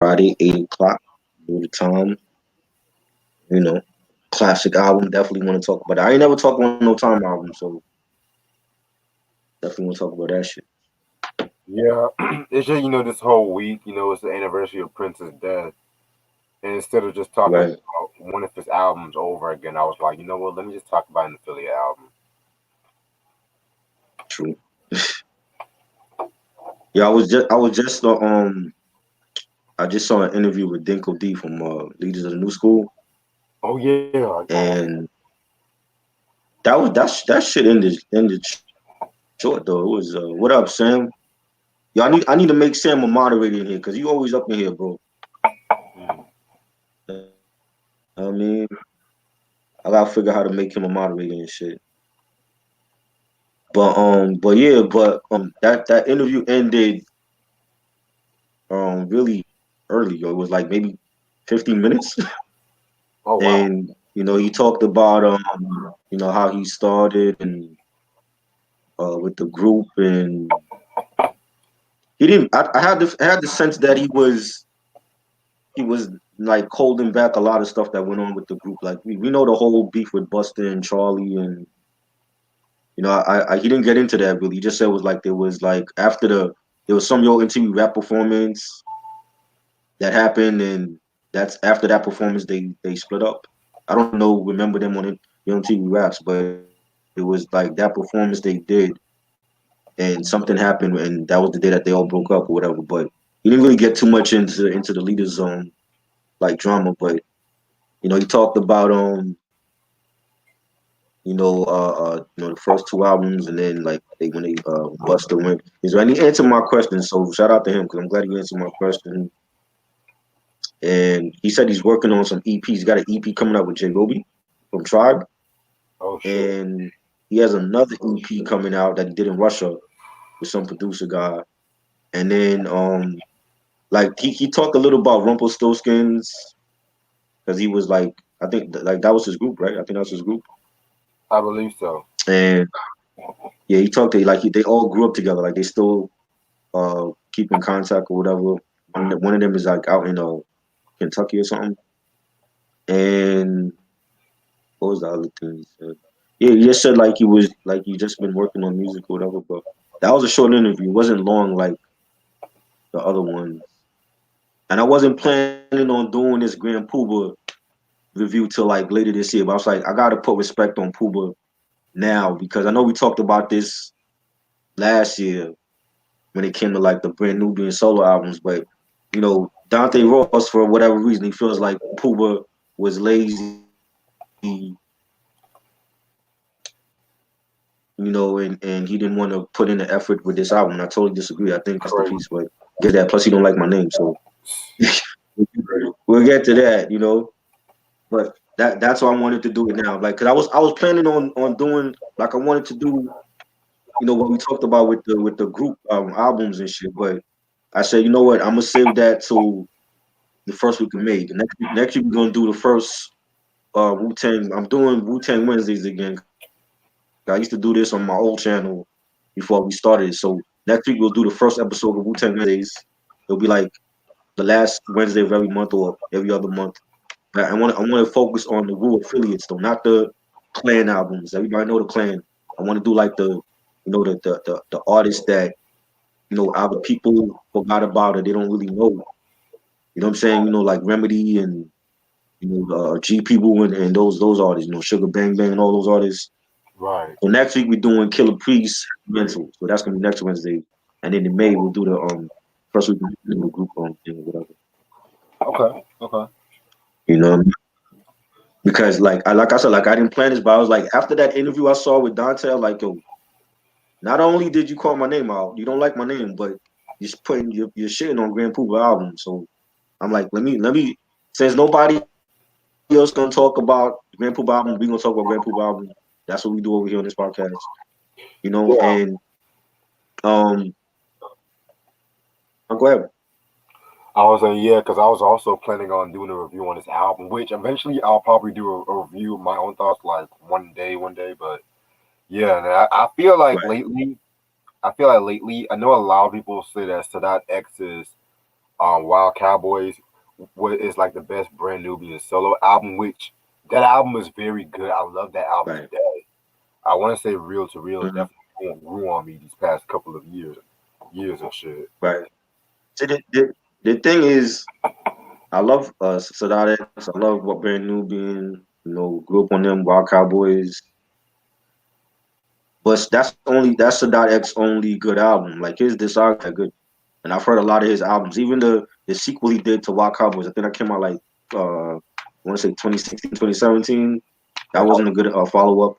Friday, 8 o'clock. Do the time. You know, classic album. Definitely want to talk about it. I ain't never talked about no time album, so definitely want to talk about that shit. Yeah, it's just this whole week, it's the anniversary of Prince's death, and instead of just talking Right. about one of his albums over again, I was like, you know what? Let me just talk about an affiliate album. True. Yeah, I just saw an interview with Dinko D from Leaders of the New School, Oh yeah, and that shit ended short though. It was what up, Sam? Yo, I need to make Sam a moderator in here because you always up in here, bro. mm, I mean, I gotta figure how to make him a moderator and shit. That interview ended really early. Yo. It was like maybe 15 minutes, oh wow, and he talked about how he started and with the group, and he didn't. I had the sense that he was like holding back a lot of stuff that went on with the group. Like we know the whole beef with Buster and Charlie, and he didn't get into that really. He just said it was like there was like there was some Yo MTV rap performance that happened, and that's after that performance they split up. I don't know, remember them on Yo MTV raps, but it was like that performance they did, and something happened, and that was the day that they all broke up or whatever. But he didn't really get too much into the leaders like drama, but he talked about the first two albums, and then like when they Buster went. Is there any answer my question? So shout out to him because I'm glad he answered my question. And he said he's working on some EPs. He got an EP coming out with J Roby from Tribe, oh shit, and he has another EP coming out that he did in Russia with some producer guy. And then like he talked a little about Rumpelstiltskins because he was like I think like that was his group, right? I think that was his group. I believe so. And yeah, he talked to like they all grew up together. Like they still keep in contact or whatever. One of them is like out in Kentucky or something. And what was the other thing he said? Yeah, he just said like he just been working on music or whatever. But that was a short interview. It wasn't long like the other ones. And I wasn't planning on doing this Grand Puba review till like later this year. But I was like, I gotta put respect on Puba now because I know we talked about this last year when it came to like the brand Nubian solo albums. But Dante Ross, for whatever reason, he feels like Puba was lazy, and he didn't want to put in the effort with this album. And I totally disagree. I think that's the Crazy. piece, but get that. Plus, he don't like my name, so we'll get to that. But that's why I wanted to do it now, like, cause I was planning on doing like I wanted to do, what we talked about with the group albums and shit. But I said, you know what, I'm gonna save that till the first week of May. The next week we're gonna do the first Wu Tang. I'm doing Wu Tang Wednesdays again. I used to do this on my old channel before we started. So next week we'll do the first episode of Wu Tang Wednesdays. It'll be like the last Wednesday of every month or every other month. I want to focus on the Wu affiliates though, not the Clan albums. Everybody know the Clan. I want to do like the artists that other people forgot about or they don't really know. You know what I'm saying? Like Remedy and G People and those artists. Sugar Bang Bang and all those artists. Right. So next week we're doing Killer Priest Mental. So that's gonna be next Wednesday, and then in May we'll do the first week we'll do the group thing or whatever. Okay. Okay. You know, because like I said, like I didn't plan this, but I was like after that interview I saw with Dante, I was like, yo, not only did you call my name out, you don't like my name, but you're putting your shitting on Grand Puba album. So I'm like, let me since nobody else gonna talk about Grand Puba album, we gonna talk about Grand Puba album. That's what we do over here on this podcast. And Yeah. um go ahead. I was saying yeah, because I was also planning on doing a review on this album, which eventually I'll probably do a review of my own thoughts like one day. But yeah, and I feel like Right. lately, I know a lot of people say that Sadat X is Wild Cowboys what is like the best Brand Nubian solo album, which that album is very good. I love that album Right. today. I want to say Real to Real Hmm. definitely grew on me these past couple of years and shit. Right. So the thing is, I love Sadat X. I love what Brand Nubian. Grew up on them Wild Cowboys. But that's Sadat X only good album. Like his discography are good, and I've heard a lot of his albums. Even the sequel he did to Wild Cowboys. I think that came out like I want to say 2016, 2017. That That wasn't was a good follow up.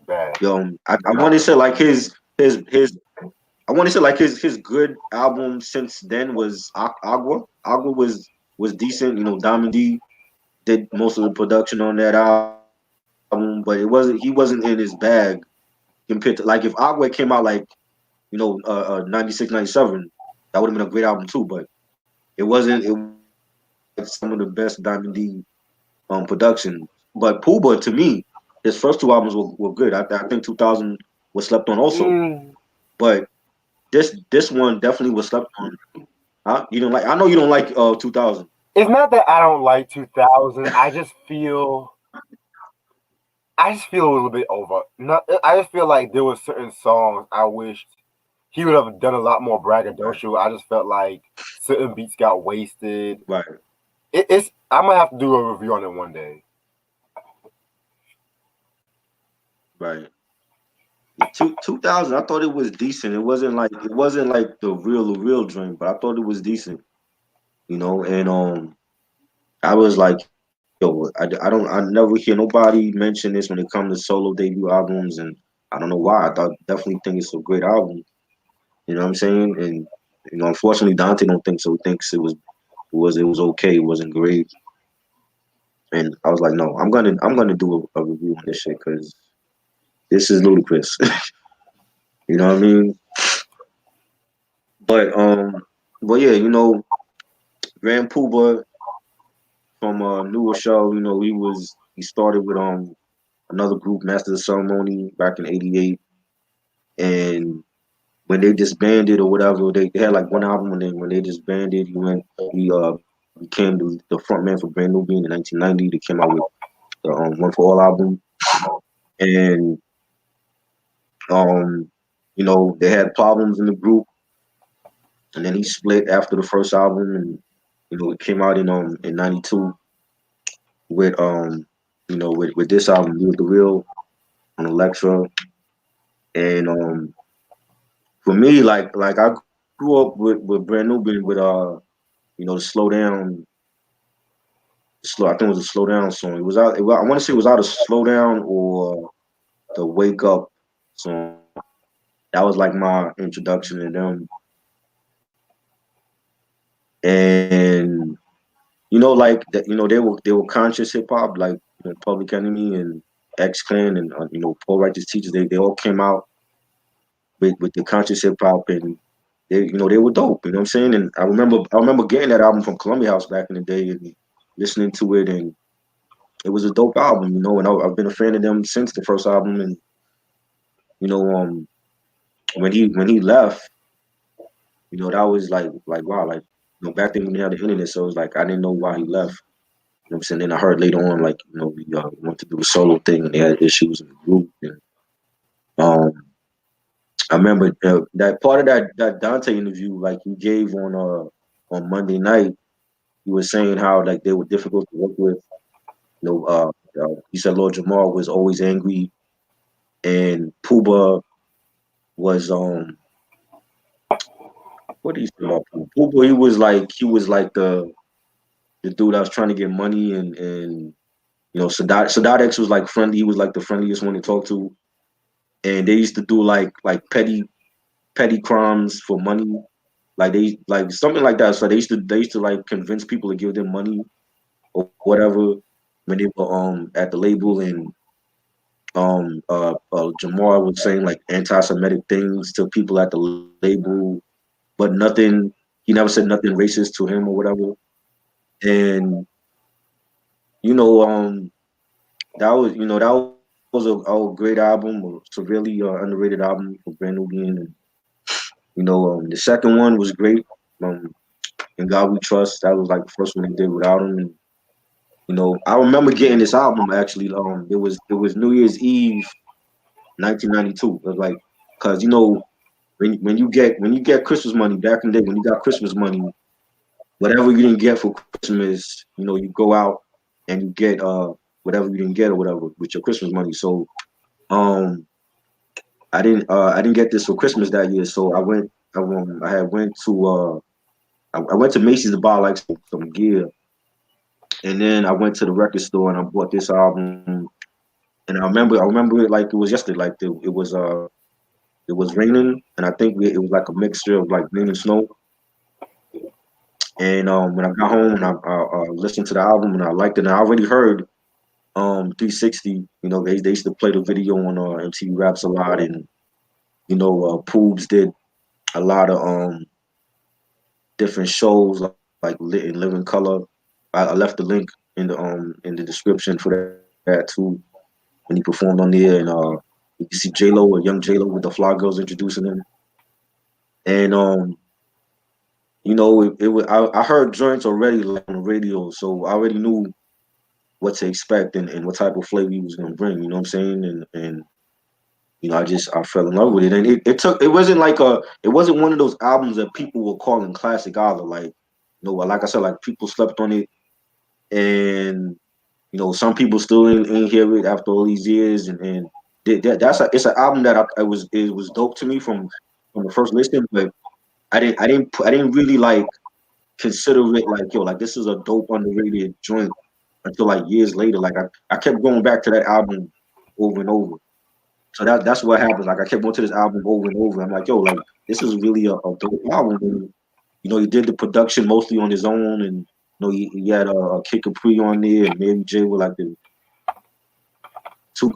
bad. I want to say like his I want to say like his good album since then was Agua. Agua was decent. Diamond D did most of the production on that album, but he wasn't in his bag compared to like if Agua came out like 96, 97, that would have been a great album too. But it wasn't like some of the best Diamond D production. But Puba to me, his first two albums were good. I think 2000 was slept on also, Mm, but this one definitely was slept on. Huh? You don't like? I know you don't like 2000. it's not that I don't like 2000. I just feel a little bit over. Not, I just feel like there were certain songs I wished he would have done a lot more Right, braggadocio. I just felt like certain beats got wasted. right, It's I'm gonna have to do a review on it one day. right. 2000, I thought it was decent. It wasn't like the real joint, but I thought it was decent. And I was like, yo, I never hear nobody mention this when it comes to solo debut albums, and I don't know why. I thought definitely think it's a great album. You know what I'm saying? And unfortunately, Dante don't think so. He thinks it was okay. It wasn't great. And I was like, no, I'm gonna do a review on this shit because this is ludicrous. You know what I mean? But but yeah, Grand Puba from New Rochelle, he started with another group, Master of Ceremony, back in '88, and when they disbanded or whatever, they had like one album, and then when they disbanded, he became the front man for Brand Nubian in 1990. They came out with the One for All album, and um, they had problems in the group, and then he split after the first album, and it came out in '92 with with this album, Real the Real on Elektra, and for me, like I grew up with Brand Nubian with the slow down, slow. I think it was a slow down song. I want to say it was either slow down or the wake up song. That was like my introduction to them, and like that. They were conscious hip hop, like Public Enemy and X Clan and Poor Righteous Teachers. They all came out with the conscious hip hop, and they were dope. You know what I'm saying? And I remember getting that album from Columbia House back in the day and listening to it, and it was a dope album. And I've been a fan of them since the first album. And you know, um, when he left, that was like wow, like back then we didn't have the internet, so it was like I didn't know why he left. You know what I'm saying? Then I heard later on, like he wanted to do a solo thing, and they had issues in the group. And um, I remember that part of that Dante interview, like he gave on Monday night. He was saying how like they were difficult to work with. He said Lord Jamal was always angry, and Puba was what do you say about Puba? Puba, he was like the dude that was trying to get money, and Sadat X was like friendly. He was like the friendliest one to talk to, and they used to do like petty crimes for money. Like they like something like that. So they used to like convince people to give them money or whatever when they were at the label, and Jamal was saying like anti-Semitic things to people at the label, but nothing. He never said nothing racist to him or whatever. And you know, that was a great album, a severely underrated album for Brand Nubian. And the second one was great. Um, In God We Trust. That was like the first one they did without him. And I remember getting this album actually. It was New Year's Eve, 1992. It was like, cause when you get Christmas money back in the day, when you got Christmas money, whatever you didn't get for Christmas, you go out and you get whatever you didn't get or whatever with your Christmas money. So um I didn't get this for Christmas that year. So I had went to I went to Macy's to buy like some gear, and then I went to the record store and I bought this album. And I remember it like it was yesterday. Like it was raining, and I think it was like a mixture of like rain and snow. And when I got home and I listened to the album and I liked it, and I already heard 360. They used to play the video on MTV Raps a lot, and Poobs did a lot of different shows like Lit in Living Color. I left the link in the description for that too when he performed on there, and you see J Lo, a young J Lo with the Fly Girls introducing him, and I heard joints already like on the radio, so I already knew what to expect and what type of flavor he was gonna bring. You know what I'm saying? And I fell in love with it, and it wasn't one of those albums that people were calling classic either. Like like I said, like people slept on it, and some people still ain't hear it after all these years, and it's an album that it was dope to me from the first listen, but I didn't really like consider it like like this is a dope underrated joint until like years later. Like I kept going back to that album over and over. So that's what happened. Like I kept going to this album over and over. I'm like, yo, like this is really a dope album. And, he did the production mostly on his own, and he had Kid Capri on there, and Mary J were like the two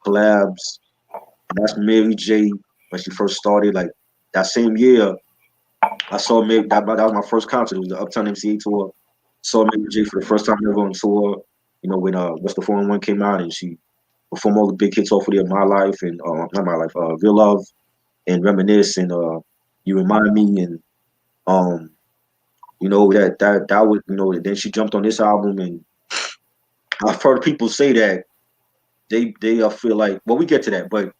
collabs. And that's Mary J when she first started. Like that same year, I saw Mary. That was my first concert. It was the Uptown MCA tour. Saw Mary J for the first time ever on tour. When What's the 411 came out, and she performed all the big hits off of there, My Life and not My Life, Real Love and Reminisce and You Remind Me, and um that was then she jumped on this album, and I've heard people say that they feel like, well, we get to that, but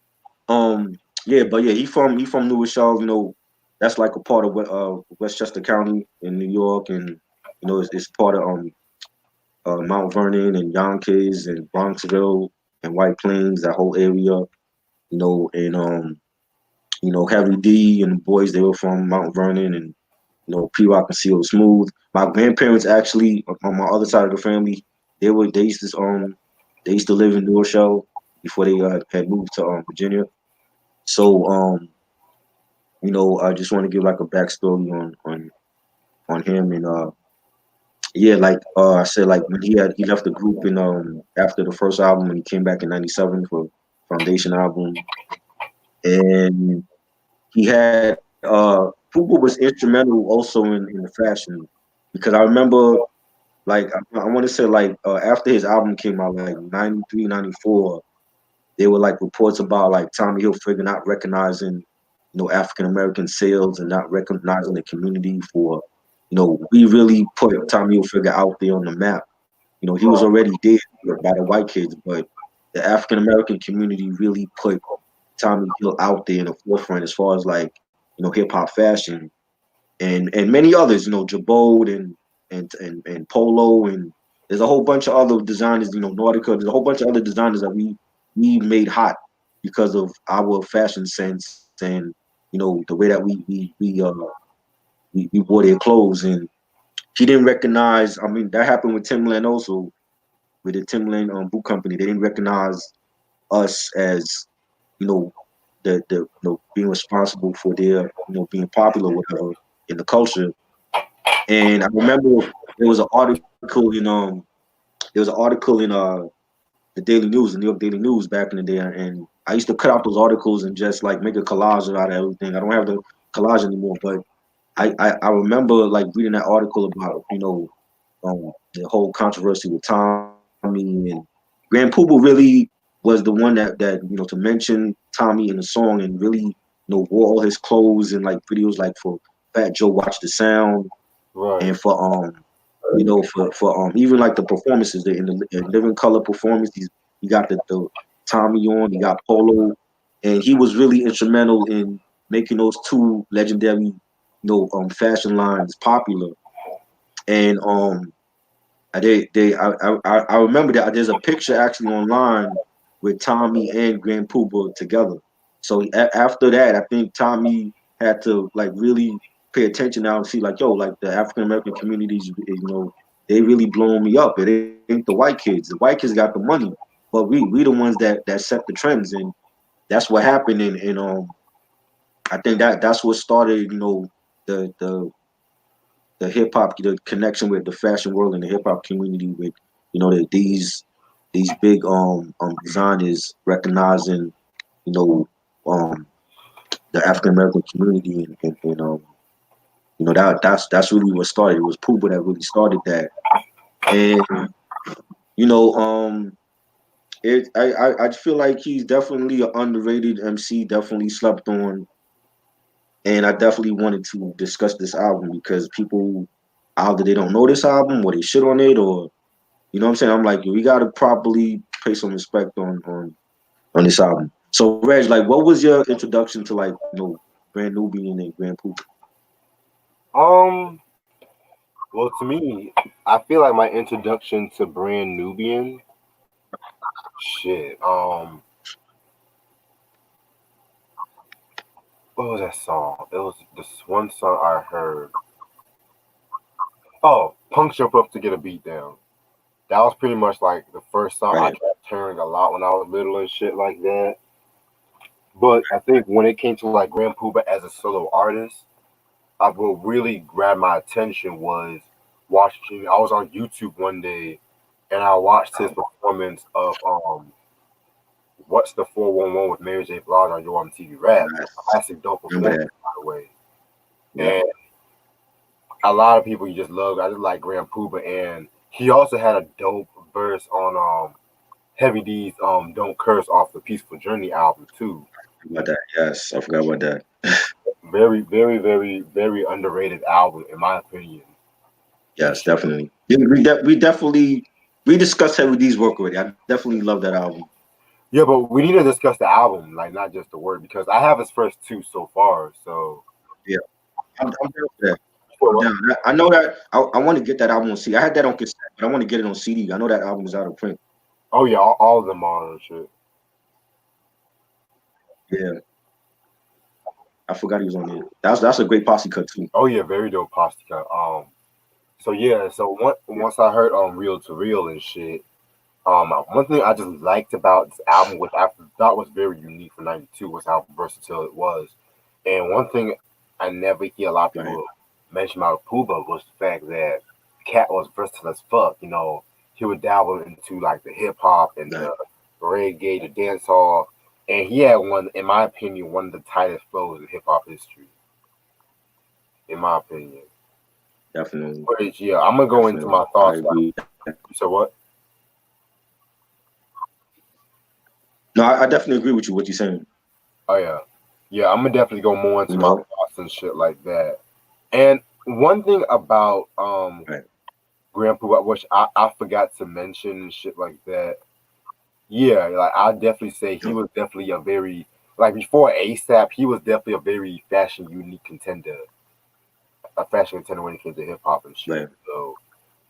um yeah, he from New Rochelle. That's like a part of Westchester County in New York, and it's part of Mount Vernon and Yonkers and Bronxville and White Plains, that whole area. And Harry D and the boys, they were from Mount Vernon, and P Rock and CO Smooth. My grandparents actually on my other side of the family, they used to live in New Rochelle before they had moved to Virginia. So I just want to give like a backstory on him, and yeah, like I said, like when he left the group in after the first album, and he came back in '97 for Foundation album, and he had Puba was instrumental also in the fashion, because I remember, like I want to say, like after his album came out like 93, 94, there were like reports about like Tommy Hilfiger not recognizing African American sales and not recognizing the community for we really put Tommy Hilfiger out there on the map. He was already dead by the white kids, but the African American community really put Tommy Hill out there in the forefront as far as like hip hop fashion, and many others, Jabode and Polo, and there's a whole bunch of other designers, Nautica. There's a whole bunch of other designers that we made hot because of our fashion sense, and the way that we wore their clothes. And he didn't recognize. I mean, that happened with Timberland also, with the Timberland boot company. They didn't recognize us as you know being responsible for their being popular, whatever, in the culture. And I remember there was an article in the Daily News, the New York Daily News, back in the day, and I used to cut out those articles and just like make a collage out of everything. I don't have the collage anymore, but I remember like reading that article about the whole controversy with Tommy, and Grand Puba really was the one that to mention Tommy in the song, and really wore all his clothes and like videos like for Fat Joe Watch the Sound, Right. and for for even like the performances in Living Color performance. He got the Tommy on, he got Polo, and he was really instrumental in making those two legendary fashion lines popular. And I remember that there's a picture actually online with Tommy and Grand Puba together. So after that, I think Tommy had to like really pay attention now and see like, yo, like the African American communities, they really blowing me up. It ain't the white kids. The white kids got the money, but we the ones that set the trends, and that's what happened. And I think that's what started, the the the hip hop, the connection with the fashion world and the hip hop community with, these big designers recognizing, you know, um the African American community, and that's really what started. It was Puba that really started that. And you know, I feel like he's definitely an underrated MC, definitely slept on, and I definitely wanted to discuss this album because people either they don't know this album or they shit on it, or you know what I'm saying? I'm like, we gotta properly pay some respect on this album. So Reg, like, what was your introduction to like, Grand Nubian and Grand Poop? Um. Well, to me, I feel like my introduction to Brand Nubian, shit. What was that song? It was this one song I heard. Oh, Punk Jump Up to Get a Beat Down. That was pretty much like the first song I Right. kept hearing a lot when I was little and shit like that. But I think when it came to like Grand Puba as a solo artist, what really grabbed my attention was watching. I was on YouTube one day and I watched his performance of What's the 411 with Mary J. Blige on Yo TV Rap. Yes. Classic dope Remember performance, that. by the way. Yeah. And a lot of people you just love. I just like Grand Puba, and he also had a dope verse on Heavy D's Don't Curse off the Peaceful Journey album too. About that. Yes, I forgot about that. Very, very, very, very underrated album in my opinion. And Yes, definitely. Yeah, we discussed Heavy D's work already. I definitely love that album. yeah, but we need to discuss the album, like not just the word, because I have his first two so far. So Yeah, I'm down for that. for I'm what? down. I know that I want to get that album on CD. I had that on cassette, but I want to get it on CD. I know that album is out of print. Oh yeah, all of them are and shit. Yeah, I forgot he was on there. That's a great posse cut too. Oh yeah, very dope pasta. So yeah, so once I heard Real to Real and shit, one thing I just liked about this album, which I thought was very unique for '92, was how versatile it was. And one thing I never hear a lot of Right, people mention about Puba was the fact that Cat was versatile as fuck. He would dabble into like the hip hop and right, the reggae, the dance hall, and he had one, in my opinion, one of the tightest flows in hip hop history. In my opinion. definitely, But yeah, I'm gonna go into definitely. my I thoughts. agree. You said what? No, I definitely agree with you. What you're saying. Oh yeah, yeah. I'm gonna definitely go more You into my know, thoughts and shit like that. And one thing about right. Grandpa, which I forgot to mention and shit like that. Yeah, like I'll definitely say he was definitely a very like before ASAP, he was definitely a very fashion unique contender, a fashion contender when it came to hip hop and shit. Right, So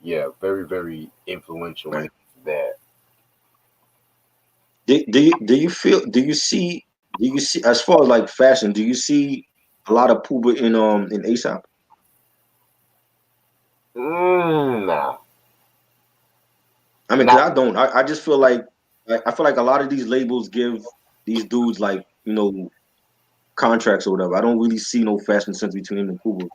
yeah, very very influential when right. it comes to that. Do you feel? Do you see as far as like fashion? Do you see a lot of Puba in ASAP? Nah, I mean, because not I don't. I just feel like I feel like a lot of these labels give these dudes like contracts or whatever. I don't really see no fashion sense between him and Puba.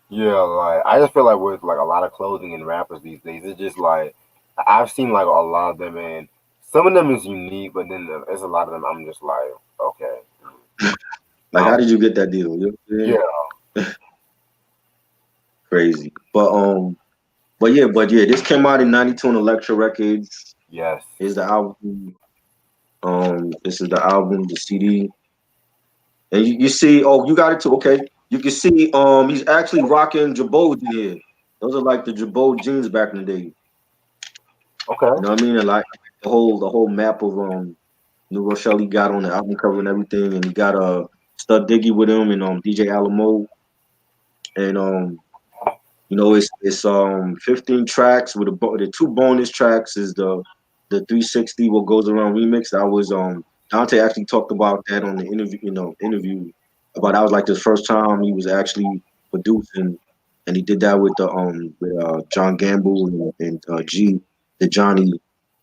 yeah, like I just feel like with like a lot of clothing and rappers these days, it's just like I've seen like a lot of them, and some of them is unique, but then there's a lot of them I'm just like, okay, Like, how um, did you get that deal? You know what I'm yeah, saying? Crazy. But yeah, this came out in '92 on Elektra Records. yes, Here's the album. This is the album, the CD. And you see, oh, you got it too. Okay. You can see he's actually rocking Jabot in here. Those are like the Jabot jeans back in the day. Okay. You know what I mean? And like the whole map of New Rochelle he got on the album cover and everything, and he got Stud Diggy with him and DJ Alamo and it's 15 tracks with the two bonus tracks is the 360 what goes around remix. That was Dante actually talked about that on the interview about that was like the first time he was actually producing, and he did that with the John Gamble and G the Johnny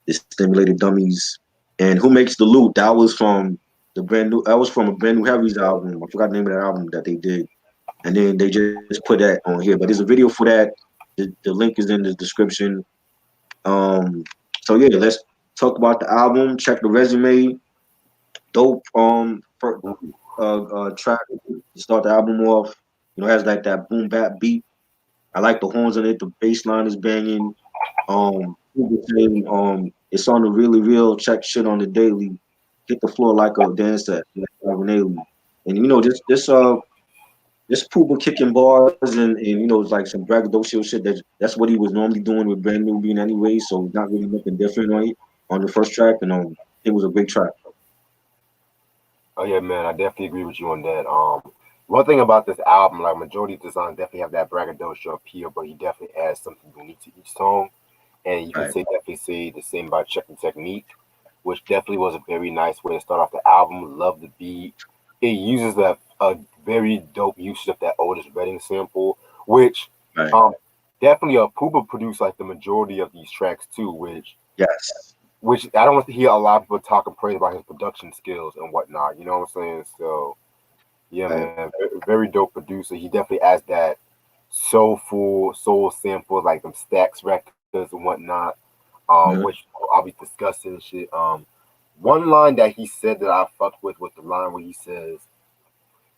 the Stimulated Dummies and Who Makes the Loot. That was from a brand new Heavy's album. I forgot the name of that album that they did, and then they just put that on here. But there's a video for that. The link is in the description. Um, so yeah, let's talk about the album. Check the resume. Dope. Track to start the album off. It has like that boom bap beat. I like the horns on it. The bass line is banging. It's on the really real. Check shit on the daily. Hit the floor like a dancer, like an alien. And this Puba kicking bars and it's like some braggadocio shit that's what he was normally doing with Brand Nubian anyway, so not really nothing different on it on the first track, and it was a great track. Oh yeah, man, I definitely agree with you on that. One thing about this album, like majority of the songs definitely have that braggadocio appeal, but he definitely adds something unique to each song. And you can Right, definitely say the same about Check the Technique, which definitely was a very nice way to start off the album. Love the beat. It uses a very dope usage of that Otis Redding sample, which right. um definitely Puba produced like the majority of these tracks too, Yes. which I don't hear a lot of people talking praise about his production skills and whatnot. You know what I'm saying? So yeah, Right. man, very dope producer. He definitely adds that soulful soul samples like them Stacks records and whatnot, Hmm. which I'll be discussing and shit. One line that he said that I fucked with the line where he says,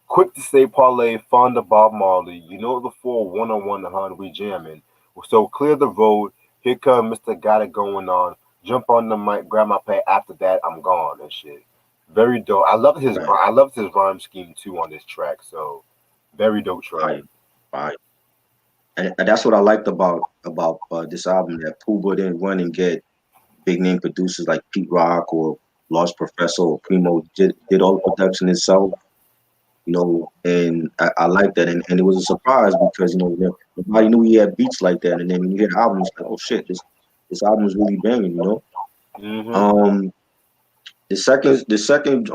"Quick to say parlay, fond of Bob Marley. You know the 4 1-on-1 hun we jamming. So clear the road. Here come Mister Got It Going On. Jump on the mic, grab my pay. After that, I'm gone and shit." Very dope. Right. I love his rhyme scheme too on this track. So very dope track. Right. Right. And that's what I liked about this album that Pooh didn't run and get big name producers like Pete Rock or Lost Professor or Primo did all the production itself. And I like that, and it was a surprise because nobody knew he had beats like that, and then when you hear the album, it's like, oh shit, this album is really banging. Hmm. Um, the second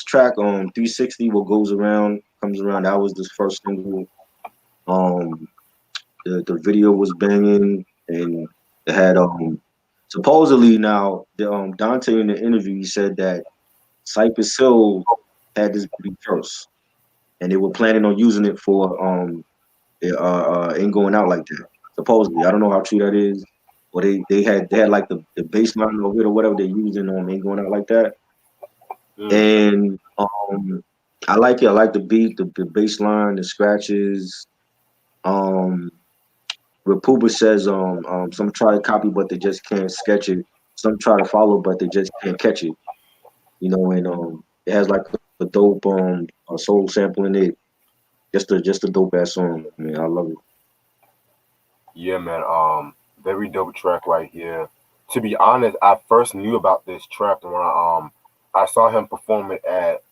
track 360 what goes around comes around. That was the first single. Um, the video was banging, and it had supposedly now Dante in the interview he said that Cypress Hill had this beat first, and they were planning on using it for ain't going out like that. Supposedly, I don't know how true that is. Or they had like the bass line of it or whatever they're using on ain't going out like that. Mm. And I like it. I like the beat, the bass line, the scratches. Um, where Puba says some try to copy but they just can't sketch it. Some try to follow but they just can't catch it. And it has like a dope a soul sample in it. Just a dope ass song. Man, I love it. Yeah, man. Very dope track right here. To be honest, I first knew about this track when I saw him perform it at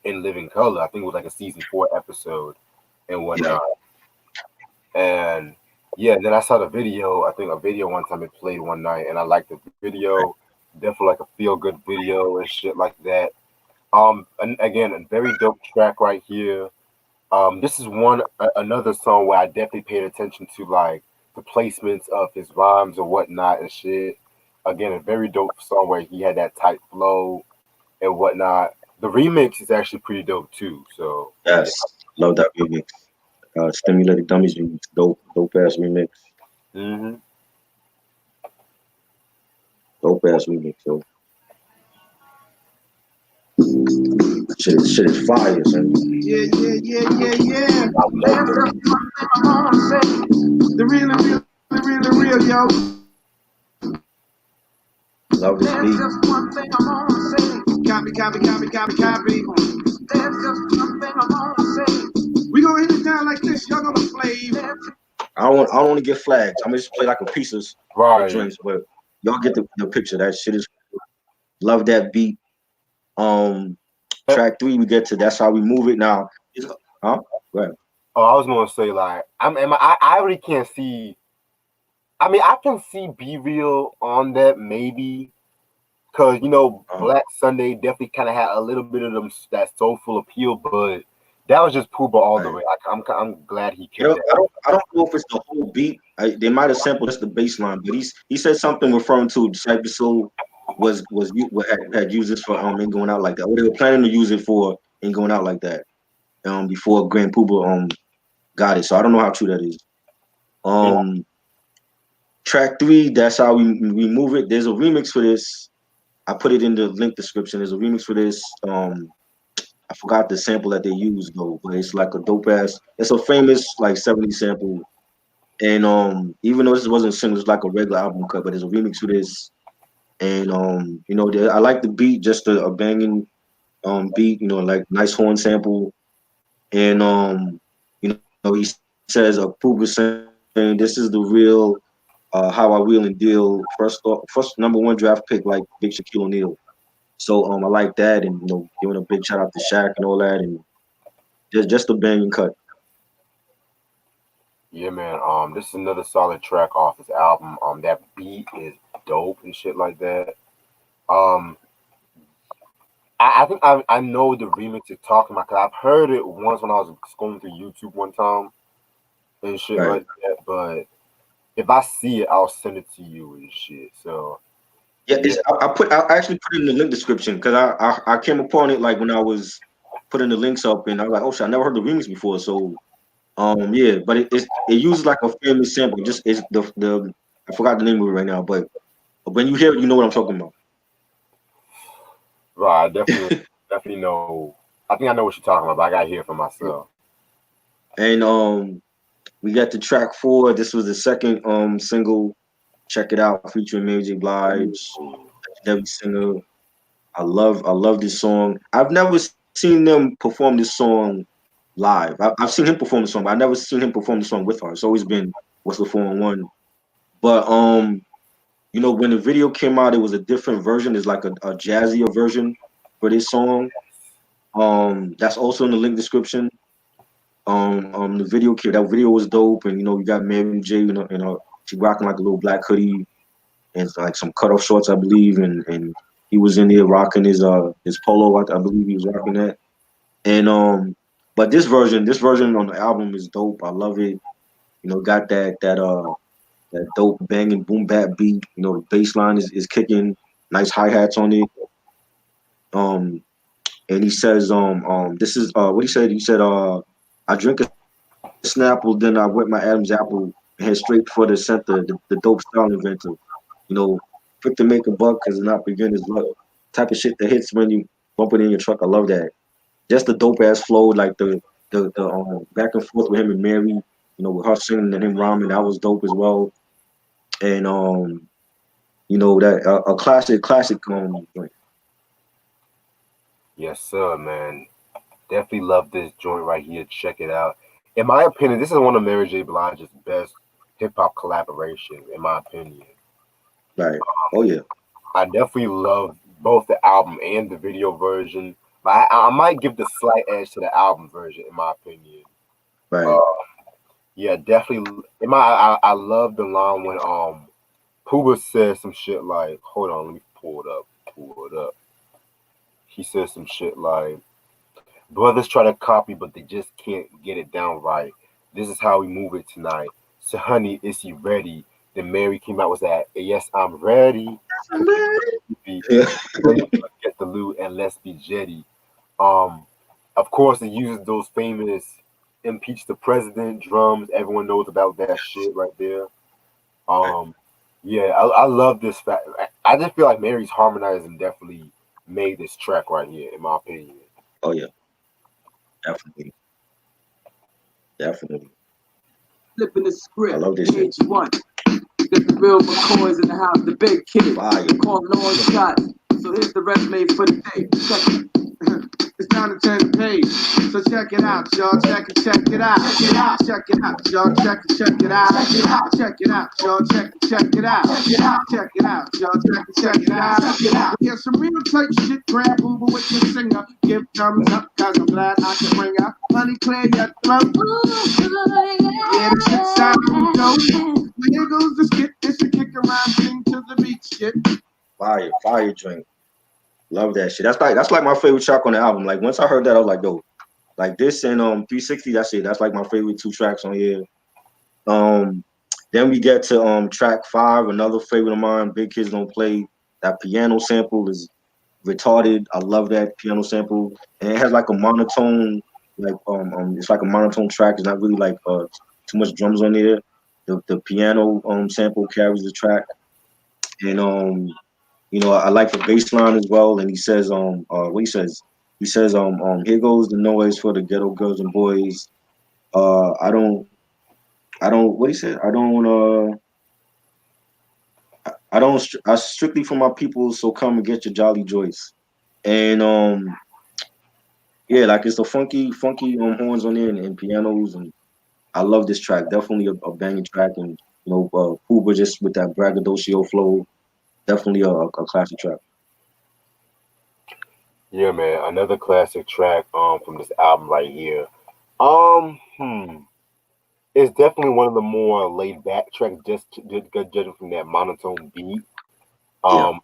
in Living Color. I think it was like a season 4 episode and Right, whatnot. And yeah, then I saw the video. I think a video one time it played one night, and I liked the video. right, Definitely like a feel good video and shit like that. And again, a very dope track right here. This is another song where I definitely paid attention to like the placements of his rhymes and whatnot and shit. Again, a very dope song where he had that tight flow and whatnot. The remix is actually pretty dope too. So yeah. yes, love that remix. Stimulated Dummies remix, dope ass remix, Hmm. dope ass remix. So shit is fire, son. Yeah, yeah, yeah, yeah, yeah. I love There's that. just one thing I wanna say. The really, really, real, yo. Love this There's beat. just one thing I wanna say. Copy, copy, copy, copy, copy. There's just one thing I wanna say. We gonna hit it down like this. Y'all gonna play. I don't want to get flags. I'm gonna just play like a piece of Right. joints, but y'all get the picture. That shit is love that beat. Um, track 3 we get to that's how we move it now. Huh? Go ahead. Oh, I was gonna say like I really can't see. I mean, I can see Be Real on that maybe, cause Black Sunday definitely kind of had a little bit of them that soulful appeal, but that was just Puba all the Right. way. Like, I'm glad he You kept know, that. I don't know if it's the whole beat. They might have sampled just the bass line, but he said something referring to Cypress Hill had used this for Ain't Going Out Like That. Or they were planning to use it for Ain't Going Out Like That. Before Grand Puba got it. So I don't know how true that is. Yeah. Track 3, that's how we move it. There's a remix for this. I put it in the link description. There's a remix for this. I forgot the sample that they used though, but it's like a dope ass. It's a famous like 70s sample. And even though this wasn't a single, it's like a regular album cut, but there's a remix for this. And I like the beat, just a banging beat, like nice horn sample. And he says Puba saying this is the real how I wheel and deal. First number 1 draft pick like Big Shaquille O'Neal. So I like that, and giving a big shout out to Shaq and all that, and just a banging cut. Yeah, man. This is another solid track off his album. That beat is dope and shit like that. Um, I think I know the remix you're talking about, because I've heard it once when I was scrolling through YouTube one time and shit Right. like that. But if I see it, I'll send it to you and shit. So Yeah, I actually put it in the link description because I came upon it like when I was putting the links up, and I was like, oh shit, I never heard the remix before. So yeah, but it uses like a famous sample. Just it's the I forgot the name of it right now, but when you hear it, you know what I'm talking about. right, I definitely know. I think I know what you're talking about, but I gotta hear it for myself. And we got the track 4. This was the second single. Check it out, featuring Mary J. Blige, legendary singer. I love this song. I've never seen them perform this song live. I've seen him perform the song, but I've never seen him perform the song with her. It's always been what's the 4-on-1. But when the video came out, it was a different version. It's like a jazzier version for this song. That's also in the link description. The video was dope, and you got Mary J. She rocking like a little black hoodie and like some cutoff shorts, I believe, and he was in there rocking his polo. I believe he was rocking that. And but this version on the album is dope. I love it. Got that dope banging boom bap beat. The bass line is kicking. Nice hi hats on it. And he says this is what he said. He said I drink a Snapple, then I wet my Adam's apple and head straight for the center, the dope style inventor. Quick to make a buck because it's not beginner's luck. Type of shit that hits when you bump it in your truck. I love that. Just the dope ass flow, like the back and forth with him and Mary. With her singing and him rhyming, that was dope as well. And that a classic joint. Yes, sir, man. Definitely love this joint right here. Check it out. In my opinion, this is one of Mary J. Blige's best hip hop collaborations, in my opinion. Right. Oh yeah. I definitely love both the album and the video version, but I might give the slight edge to the album version, in my opinion. Right. Uh, yeah, definitely. I love the line when Puba says some shit like, "Hold on, let me pull it up." Pull it up. He says some shit like, "Brothers try to copy, but they just can't get it down right. This is how we move it tonight. So, honey, is he ready?" Then Mary came out with that, "Yes, I'm ready. Yeah. Get the loot and let's be jetty." Um, of course, it uses those famous "impeach the president" drums. Everyone knows about that shit right there. Um, yeah, I love this fact. I just feel like Mary's harmonizing definitely made this track right here, in my opinion. Oh yeah. Definitely. Definitely. Flipping the I script, love this shit. page 1. Get the real McCoys in the house, the big kid. Fire. Calling all shots. So here's the resume for the day. Check it. It's time to turn the page. So check it out, y'all. Check it out. Check it out, y'all. Check it out. Check it out, y'all. Check it out. Check it out, y'all. Check it out. Here's some real tight shit. Grab Puba with your singer. Give thumbs up, cause I'm glad I can bring out. Honey, clear your throat. Yeah, the shit sounds dope. Here goes the skit. It's a kick around, sing to the beat shit. Fire drink. Love that shit. That's like my favorite track on the album. Like once I heard that, I was like, yo, like this and 360. That's it. That's like my favorite two tracks on here. Um, then we get to track 5, another favorite of mine. Big Kids Don't Play. That piano sample is retarded. I love that piano sample, and it has like a monotone, like it's like a monotone track. It's not really like too much drums on there. The piano sample carries the track, and I like the bass line as well. And he says what he says here goes the noise for the ghetto girls and boys. I don't what he said I strictly for my people, so come and get your jolly joys. And yeah, like it's the funky horns on there and pianos, and I love this track. Definitely a banging track, and Puba just with that braggadocio flow, definitely a classic track. Yeah, man, another classic track from this album right here. Um, hmm. It's definitely one of the more laid back tracks, just judging from that monotone beat. Yeah, Um,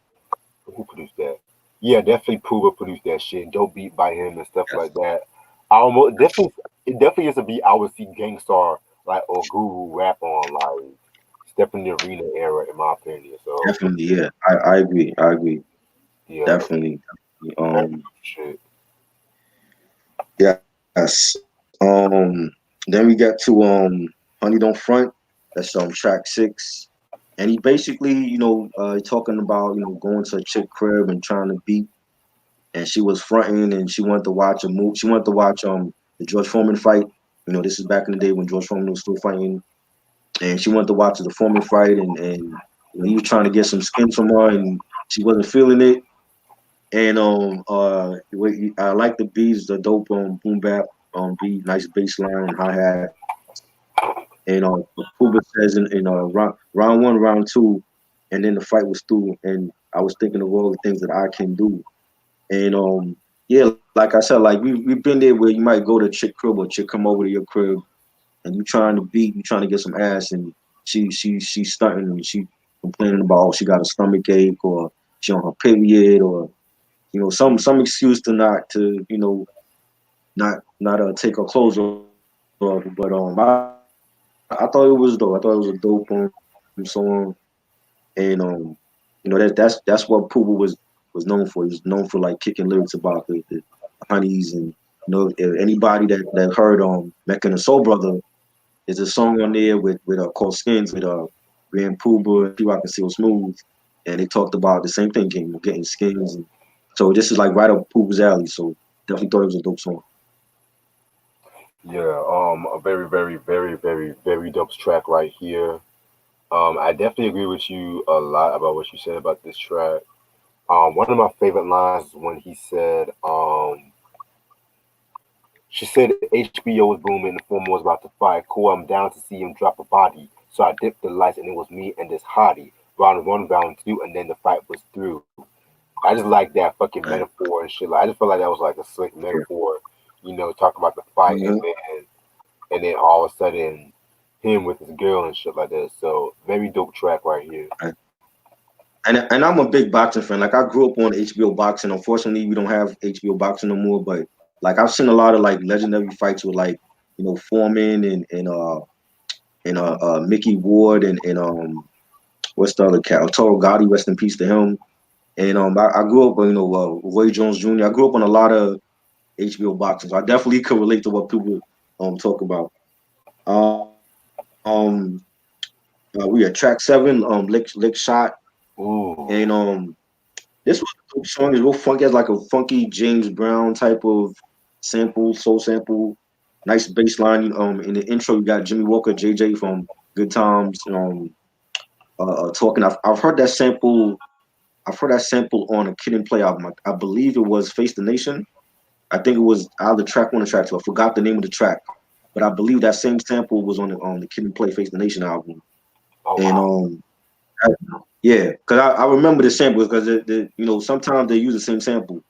who produced that? Yeah, definitely Puba produced that shit. Dope beat by him and stuff yes, like that. I almost definitely it definitely is a beat I would see Gangstar like or Guru rap on like step in the arena era in my opinion. So definitely. Yeah, I agree. I agree. yeah, Definitely. very shit. Yes. Then we get to Honey Don't Front. That's track 6. And he basically, talking about, going to a chick crib and trying to beat, and she was fronting and she wanted to watch a move. She wanted to watch the George Foreman fight. This is back in the day when George Foreman was still fighting, and she wanted to watch the Foreman fight, and he was trying to get some skins from her, and she wasn't feeling it. And I like the beats, the dope boom bap beat, nice bass line and hi hats. And Puba says in round 1, round 2, and then the fight was through, and I was thinking of all the things that I can do. And yeah, like I said, like we've been there where you might go to a chick crib or a chick come over to your crib, and you trying to get some ass, and she's stunting and she complaining about she got a stomach ache or she on her period or some excuse to not take her clothes off. But I thought it was dope. I thought it was a dope song, and that's what Puba was known for. He was known for like kicking lyrics about the honeys, and if anybody that heard Mecca and the Soul Brother, there's a song on there with called Skins with Grand Puba and P-Rock and Seal Smooth, and they talked about the same thing, getting skins, and so this is like right up Puba's alley. So definitely thought it was a dope song. Yeah, a very, very, very, very, very dope track right here. I definitely agree with you a lot about what you said about this track. One of my favorite lines is when he said, she said HBO was booming, the former was about to fight. Cool, I'm down to see him drop a body. So I dipped the lights and it was me and this hottie. Round 1, round 2, and then the fight was through. I just like that fucking Right. metaphor and shit. Like, I just felt like that was like a slick Yeah. metaphor, talking about the fight Mm-hmm. and then all of a sudden him with his girl and shit like that. So very dope track right here. Right. And I'm a big boxing fan. Like I grew up on HBO boxing. Unfortunately, we don't have HBO boxing no more. But like I've seen a lot of like legendary fights with like Foreman and Mickey Ward and what's the other cat? Toro Gotti, rest in peace to him. And I grew up Roy Jones Jr. I grew up on a lot of HBO boxing, so I definitely could relate to what people talk about. Um, um we at track 7, lick shot, Ooh. and this was a dope song. Is real funky. Has like a funky James Brown type of sample, soul sample. Nice bass line. In the intro, you got Jimmy Walker, JJ from Good Times. Talking. I've heard that sample. I've heard that sample on a Kid and Play album. I believe it was Face the Nation. I think it was either track one or track two. I forgot the name of the track, but I believe that same sample was on the Kid and Play Face the Nation album. Oh And wow. yeah, because I remember the sample because sometimes they use the same sample.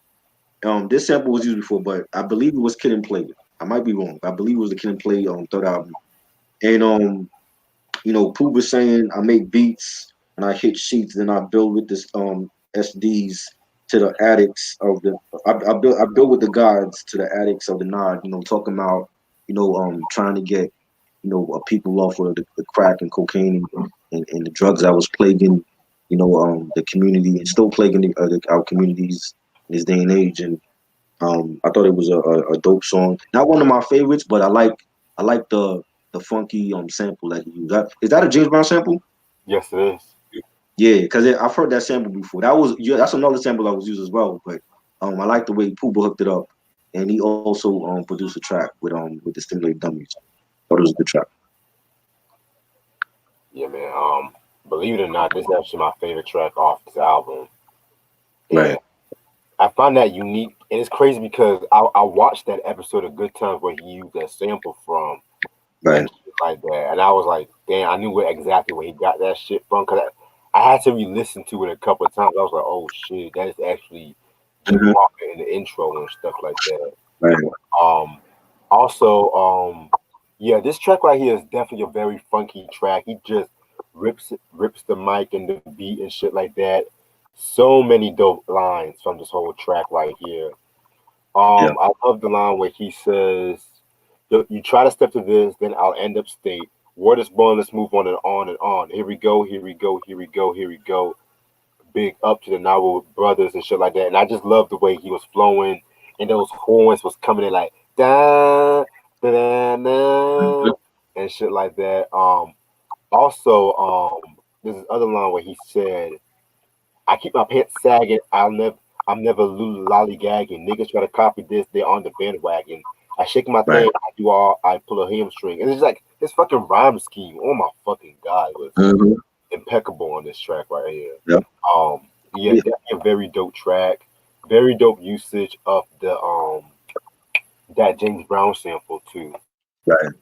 This sample was used before, but I believe it was Kid and Play. I might be wrong. I believe it was the Kid and Play third album. And Puba saying I make beats and I hit sheets, then I build with this SDs to the addicts of the I build with the gods to the addicts of the nod, talking about, trying to get, people off of the crack and cocaine and the drugs that was plaguing, the community and still plaguing our communities in this day and age. And I thought it was a dope song. Not one of my favorites, but I like the funky sample that he used. Is that a James Brown sample? Yes, it is. Yeah, because I've heard that sample before. That's another sample that was used as well. But I like the way Puba hooked it up, and he also produced a track with the Stimulated Dummies. Thought it was a good track. Yeah, man. Believe it or not, this is actually my favorite track off this album, and Right, I find that unique. And it's crazy because I watched that episode of Good Times where he used that sample from right. and shit like that, and I was like, damn, I knew exactly where he got that shit from because I had to re-listen to it a couple of times. I was like, oh shit, that is actually Jimmy Hmm. Walker in the intro and stuff like that. Right, Um, also, yeah, this track right here is definitely a very funky track. He just rips the mic and the beat and shit like that. So many dope lines from this whole track right here. yeah, I love the line where he says, "You try to step to this, then I'll end up state. Word is born. Let's move on and on and on. Here we go. Here we go. Here we go. Here we go. Big up to the Novel brothers and shit like that." And I just love the way he was flowing and those horns was coming in like da da da da mhm, and shit like that. Also, there's this other line where he said, "I keep my pants sagging. I'm never lollygagging. Niggas try to copy this, they're on the bandwagon. I shake my right. thing, I do all, I pull a hamstring." And it's like his fucking rhyme scheme. Oh my fucking god, was Hmm. impeccable on this track right here. Yeah, Yeah, yeah, definitely a very dope track. Very dope usage of the that James Brown sample too. right.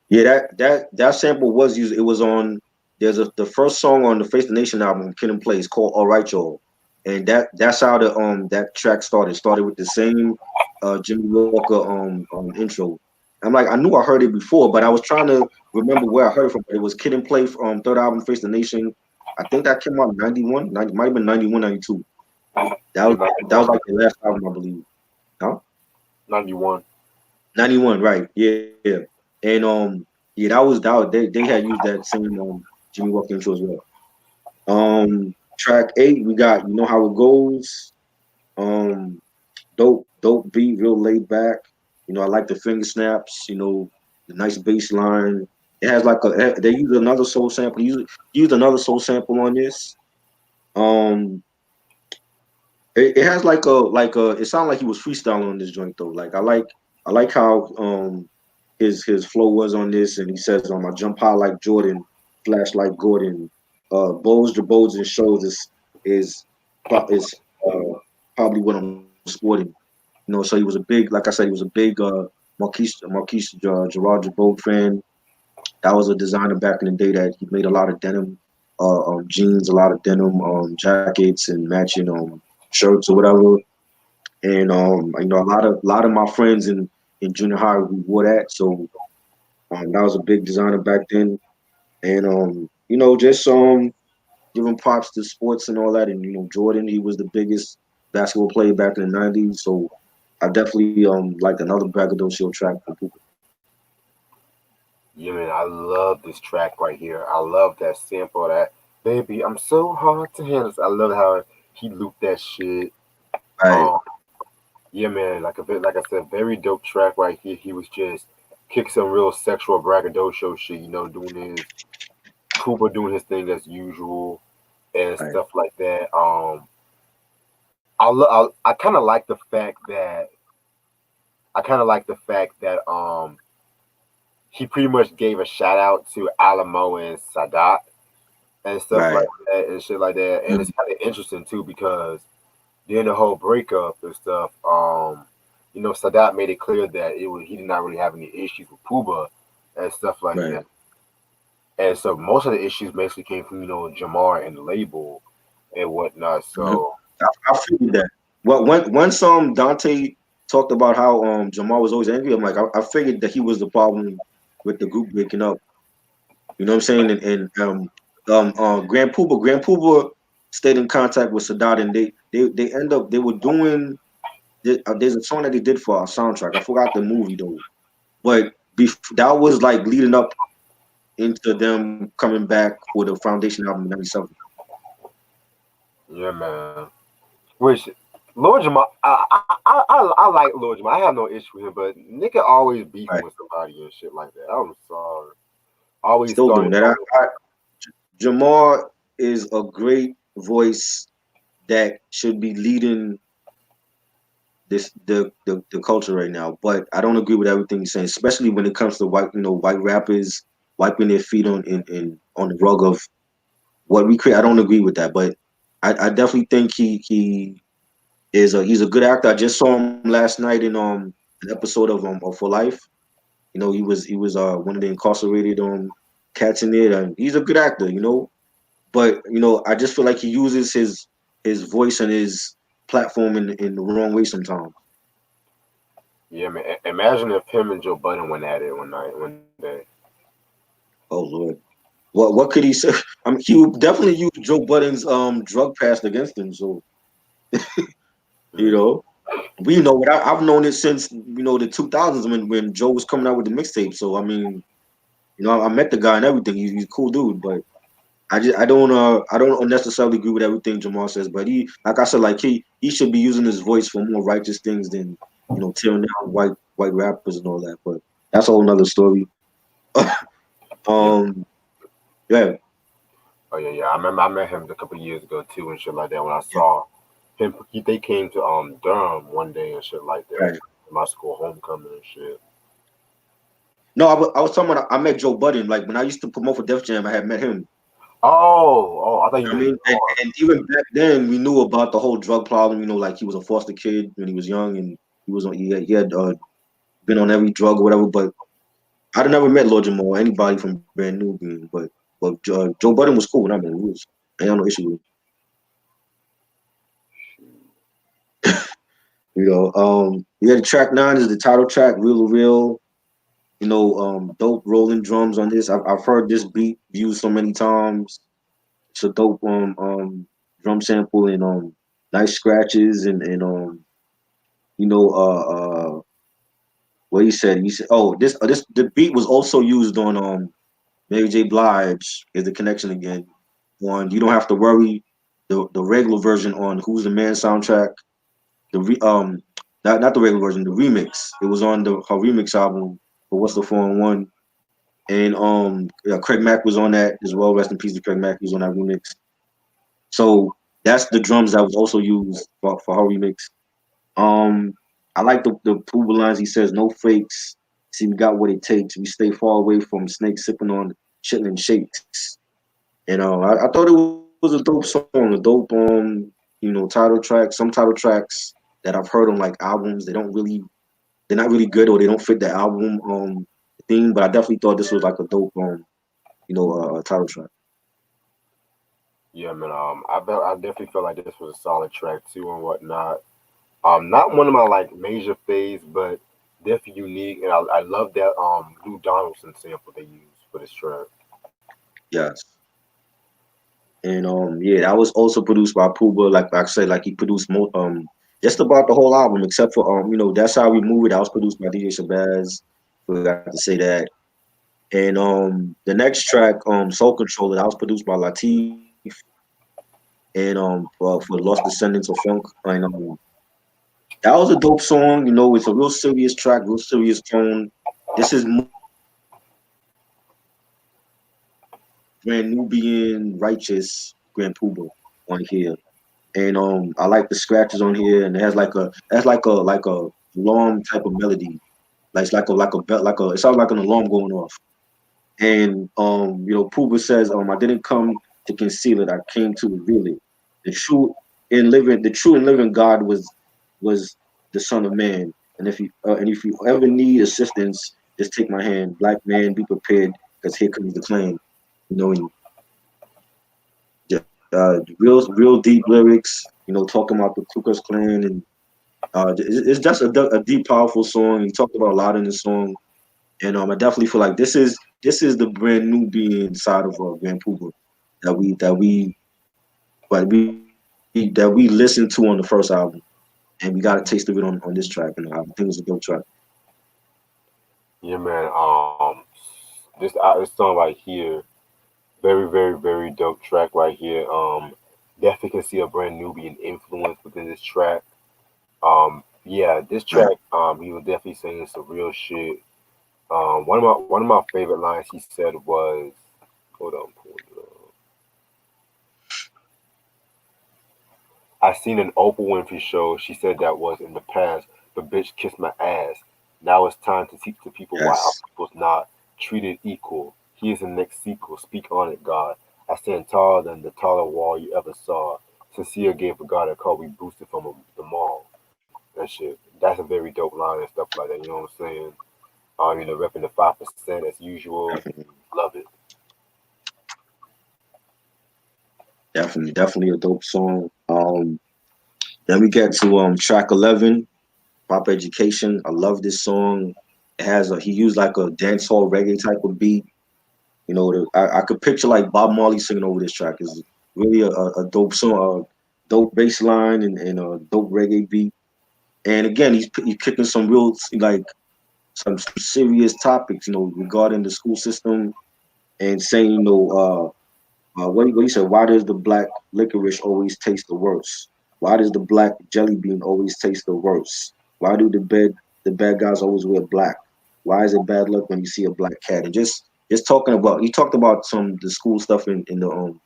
Yeah, that sample was used. It was on. There's the first song on the Face the Nation album, Kid and Play, is called "All Right Y'all," and that's how that track started. Started with the same Jimmy Walker intro. I'm like, I knew I heard it before, but I was trying to remember where I heard it from. It was Kid and Play third album, Face the Nation. I think that came out in 91, 90, might have been 91, 92. That Yeah, was that was 91. like the last album, I believe. No? 91. 91, right. Yeah. And yeah, they had used that same Jimmy Walker intro as well. Track 8, we got You Know How It Goes. Um dope beat, real laid back. I like the finger snaps, the nice bass line. It has like they use another soul sample. Use another soul sample on this. Um it has like a it sounded like he was freestyling on this joint though. Like I like how his flow was on this, and he says, "I jump high like Jordan, flash like Gordon, bows the bows and shows is is probably what I'm sporting." So he was a big, like I said, he was a big Marquise Gerard Jabot fan. That was a designer back in the day that he made a lot of denim jeans, a lot of denim jackets and matching shirts or whatever. And a lot of my friends in junior high we wore that. So that was a big designer back then. And just giving props to sports and all that. And Jordan, he was the biggest basketball player back in the '90s. So I definitely like another braggadocio track from Puba. Yeah, man, I love this track right here. I love that sample of that. Baby, I'm so hard to handle. I love how he looped that shit. Right, Um, yeah, man, like a bit, like I said, very dope track right here. He was just kicking some real sexual braggadocio shit, doing his Cooper doing his thing as usual and right, stuff like that. I kind of like the fact that he pretty much gave a shout out to Alamo and Sadat and stuff right. like that and shit like that. And it's Mhm. kind of interesting too because during the whole breakup and stuff, Sadat made it clear that he did not really have any issues with Puba and stuff like Right. that. And so most of the issues basically came from Jamal and the label and whatnot. Mhm. So I figured that. Well, once Dante talked about how Jamal was always angry, I'm like, I figured that he was the problem with the group breaking up. You know what I'm saying? And Grand Puba stayed in contact with Sadat, and they end up they were doing. There's a song that they did for our soundtrack. I forgot the movie though, but that was like leading up into them coming back for the Foundation album in '97. yeah, man. Which Lord Jamal, I like Lord Jamal. I have no issue with him, but nigga always beefing Right. with somebody and shit like that. I'm sorry. Always Still doing starting. that. Jamal is a great voice that should be leading the culture right now. But I don't agree with everything he's saying, especially when it comes to white rappers wiping their feet on the rug of what we create. I don't agree with that, but I definitely think he is he's a good actor. I just saw him last night in an episode of For Life. He was one of the incarcerated cats in there, and he's a good actor. But I just feel like he uses his voice and his platform in the wrong way sometimes. Yeah, man. Imagine if him and Joe Budden went at it one day. Oh Lord, what could he say? I mean, he would definitely use Joe Budden's drug past against him. So you Mm. know, we know it. I've known it since the 2000s when Joe was coming out with the mixtape. So I mean, I met the guy and everything. He's a cool dude, but I don't necessarily agree with everything Jamal says. But he, like I said, like he should be using his voice for more righteous things than tearing down white rappers and all that. But that's a whole nother story. Yeah. um, yeah, Oh yeah, yeah. I remember I met him a couple years ago too and shit like that. When I saw him, they came to Durham one day and shit like that. right. My school homecoming and shit. No, I was talking about I met Joe Budden. Like when I used to promote for Def Jam, I had met him. Oh, I thought you I meant mean, and even back then, we knew about the whole drug problem. Like he was a foster kid when he was young, and he had been on every drug or whatever. But I'd never met Lord Jamal or anybody from Brand Nubian. But Joe Budden was cool when I met him. I had no issue with him. Yeah, the track 9 is the title track, Real to Real. Dope rolling drums on this. I've heard this beat used so many times. It's a dope drum sample and nice scratches and you know what he said this the beat was also used on Mary J. Blige is the connection again on You Don't Have to Worry, the regular version on Who's the Man soundtrack, the not the regular version, the remix. It was on her remix album for What's the 4-in-1. And yeah, Craig Mack was on that as well. Rest in peace to Craig Mack. He was on that remix. So that's the drums that was also used for her remix. Um, I like the Puba lines. He says, "No fakes. See, we got what it takes. We stay far away from snakes sipping on chitlin shakes." And I thought it was a dope song, a dope title track. Some title tracks that I've heard on like albums, they're not really good or they don't fit the album theme. But I definitely thought this was like a dope title track. yeah, man. I definitely felt like this was a solid track too and whatnot. Not one of my like major faves, but definitely unique, and I love that Lou Donaldson sample they used for this track. Yes. And yeah, that was also produced by Puba. Like I said, like he produced just about the whole album, except for That's How We Move It. That was produced by DJ Shabazz. Forgot to say that. And the next track, Soul Controller, that was produced by Latief and for the Lost Descendants of Funk. And that was a dope song. It's a real serious track, real serious tone. This is more Grand Nubian righteous Grand Puba on here. And I like the scratches on here, and it has like a alarm type of melody. Like it's like a bell, like a it sounds like an alarm going off. And Puba says, I didn't come to conceal it, I came to reveal it. The true and living God was the Son of Man. And if you ever need assistance, just take my hand. Black man, be prepared, because here comes the clan. You know, and real deep lyrics. You know, talking about the Ku Klux Klan, and it's just a deep, powerful song. He talked about a lot in the song, and I definitely feel like this is the brand new being side of Grand Puba that we listened to on the first album, and we got a taste of it on this track, and I think it's a dope track. Yeah, man. This song right here, very, very, very dope track right here. Definitely can see a brand Nubian influence within this track. Yeah, this Right. track, he was definitely saying some real shit. One of my favorite lines he said was, hold on, pull it up. I seen an Oprah Winfrey show. She said that was in the past, but bitch kissed my ass. Now it's time to teach the people why our Yes. people's not treated equal. Here's the next sequel. Speak on it, God. I stand taller than the taller wall you ever saw. Sincere gave a God a call. We boosted from the mall. That shit. That's a very dope line and stuff like that. You know what I'm saying? Repping the 5% as usual. Definitely, Love it. definitely a dope song. Then we get to track 11, Pop Education. I love this song. He used like a dancehall reggae type of beat. You know, I could picture like Bob Marley singing over this track. It's really a dope song, dope bass line, and a dope reggae beat. And again, he's kicking some real like some serious topics, regarding the school system, and saying, what he said. Why does the black licorice always taste the worst? Why does the black jelly bean always taste the worst? Why do the bad guys always wear black? Why is it bad luck when you see a black cat? And just talking about, he talked about some the school stuff in the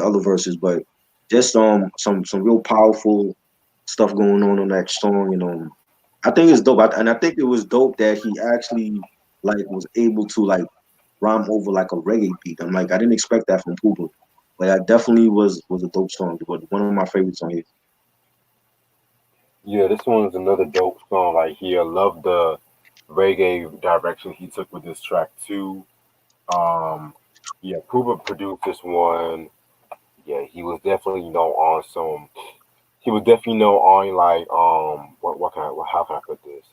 other verses, but just some real powerful stuff going on that song. I think it's dope. And I think it was dope that he actually like was able to like rhyme over like a reggae beat. I'm like, I didn't expect that from Puba, but that definitely was a dope song. It was one of my favorites on here. Yeah, this one's another dope song right here. Love the reggae direction he took with this track too. Um, yeah, Puba produced this one. Yeah, he was definitely on some. He was definitely on like what can I how can I put this?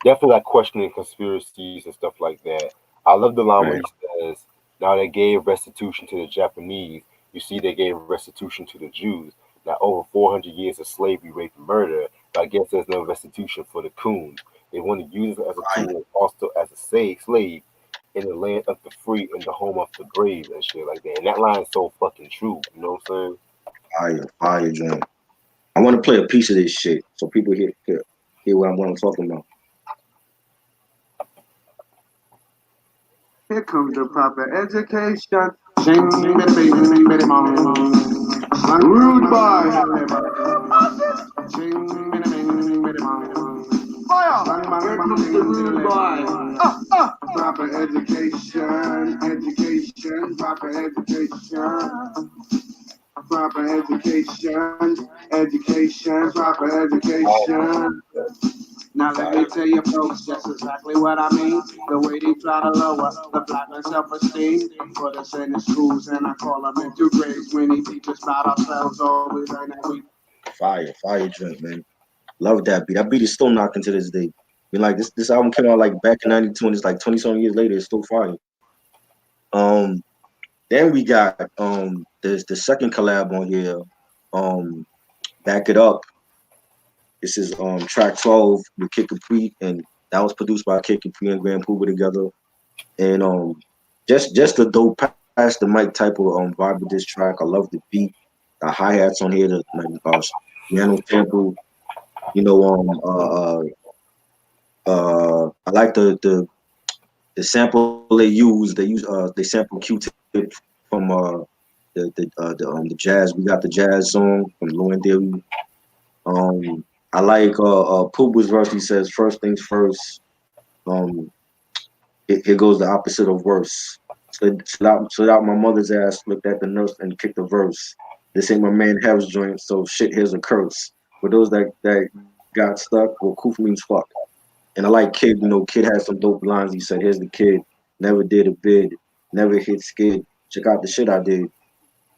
Definitely like questioning conspiracies and stuff like that. I love the line where Right. he says, "Now they gave restitution to the Japanese. You see, they gave restitution to the Jews. Now over 400 years of slavery, rape, and murder. But I guess there's no restitution for the coons. They want to use it as a Fire, tool, also as a slave in the land of the free and the home of the brave and shit like that." And that line is so fucking true. You know what I'm saying? fire joint. I want to play a piece of this shit so people hear what I'm talking about. Here comes the proper education. Shing, bitty, bitty, bitty, bong. Rude boy. Shing, bitty, bitty, bong. Fire. Here comes the rude boy. Proper education, education, proper education. Proper education, education, proper education. Now let me tell you folks just exactly what I mean. The way they try to lower the black and self-esteem. Put us in the schools and I call them into grades. When they teach us about ourselves, always learn that we. Fire joint, man. Love that beat. That beat is still knocking to this day. I mean, like this album came out like back in '92, and it's like 20 something years later. It's still fire. Um, then we got there's the second collab on here. Um, Back It Up. This is track 12 with Kid Capri, and that was produced by Kid Capri and Grand Puba together. And just a dope pass the mic type of vibe with this track. I love the beat, the hi hats on here, the like, piano sample. You know, I like the sample they use. They sample Q-Tip from the jazz. We got the jazz song from Low and Theory. I like Puba's verse. He says, "First things first." Um, here goes the opposite of worse. Slid out my mother's ass, looked at the nurse and kicked the verse. This ain't my man Harris joint, so shit here's a curse. For those that got stuck, or Koof means fuck. And I like Kid. Kid had some dope lines. He said, "Here's the kid. Never did a bid. Never hit skid. Check out the shit I did."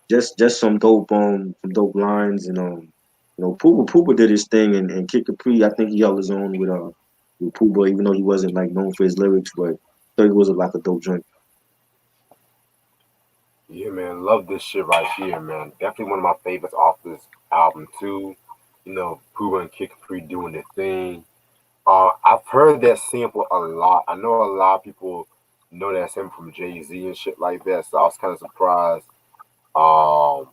Just some dope lines, and Puba did his thing, and Kid Capri, I think he held his own with Puba, even though he wasn't like known for his lyrics, but I thought it was like a dope joint. Yeah, man, love this shit right here, man. Definitely one of my favorites off this album too. Puba and Kid Capri doing their thing. I've heard that sample a lot. I know a lot of people know that sample from Jay Z and shit like that. So I was kind of surprised um,